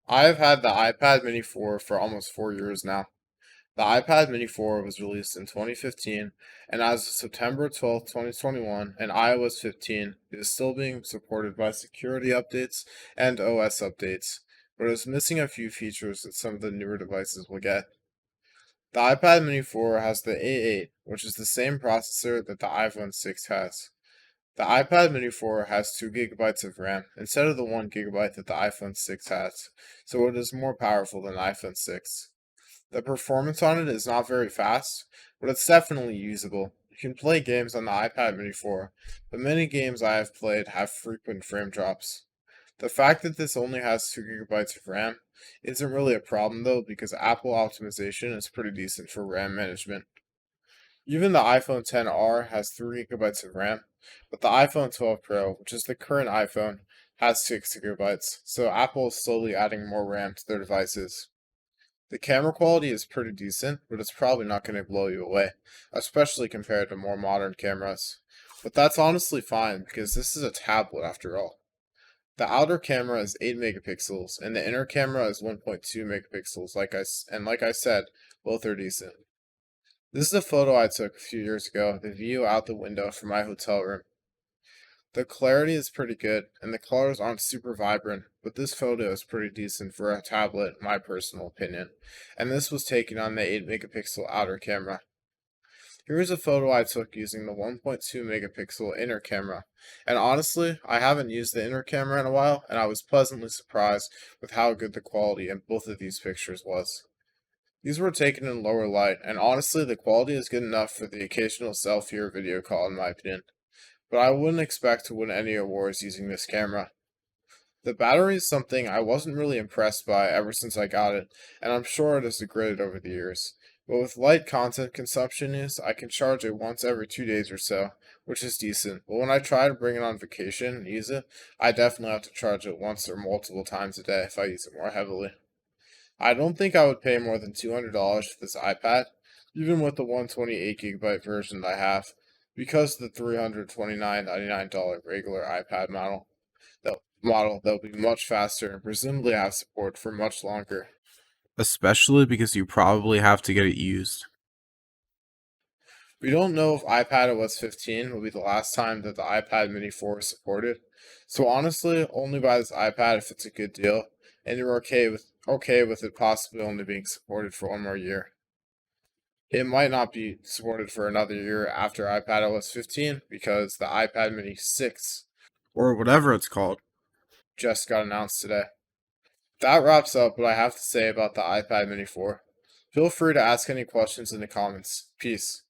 I've had the iPad Mini 4 for almost 4 years now. The iPad Mini 4 was released in 2015, and as of September 12th, 2021, and iOS 15, it is still being supported by security updates and OS updates, but it's missing a few features that some of the newer devices will get. The iPad Mini 4 has the A8, which is the same processor that the iPhone 6 has. The iPad Mini 4 has 2 gigabytes of RAM instead of the 1 gigabyte that the iPhone 6 has, so it is more powerful than the iPhone 6. The performance on it is not very fast, but it's definitely usable. You can play games on the iPad Mini 4, but many games I have played have frequent frame drops. The fact that this only has 2 gigabytes of RAM isn't really a problem though, because Apple optimization is pretty decent for RAM management. Even the iPhone XR has 3 gigabytes of RAM, but the iPhone 12 Pro, which is the current iPhone, has 6 gigabytes, so Apple is slowly adding more RAM to their devices. The camera quality is pretty decent, but it's probably not going to blow you away, especially compared to more modern cameras. But that's honestly fine because this is a tablet after all. The outer camera is 8 megapixels and the inner camera is 1.2 megapixels like I said, both are decent. This is a photo I took a few years ago of the view out the window from my hotel room. The clarity is pretty good, and the colors aren't super vibrant, but this photo is pretty decent for a tablet, in my personal opinion. And this was taken on the 8 megapixel outer camera. Here is a photo I took using the 1.2 megapixel inner camera. And honestly, I haven't used the inner camera in a while, and I was pleasantly surprised with how good the quality in both of these pictures was. These were taken in lower light, and honestly, the quality is good enough for the occasional selfie or video call, in my opinion. But I wouldn't expect to win any awards using this camera. The battery is something I wasn't really impressed by ever since I got it, and I'm sure it has degraded over the years. But with light content consumption use, I can charge it once every 2 days or so, which is decent. But when I try to bring it on vacation and use it, I definitely have to charge it once or multiple times a day if I use it more heavily. I don't think I would pay more than $200 for this iPad, even with the 128 gigabyte version that I have, because the $329.99 regular iPad model that will be much faster and presumably have support for much longer. Especially because you probably have to get it used. We don't know if iPadOS 15 will be the last time that the iPad Mini 4 is supported, so honestly, only buy this iPad if it's a good deal, and you're okay with it possibly only being supported for 1 more year. It might not be supported for another year after iPadOS 15 because the iPad Mini 6 Or whatever it's called. just got announced today. That wraps up what I have to say about the iPad Mini 4. Feel free to ask any questions in the comments. Peace.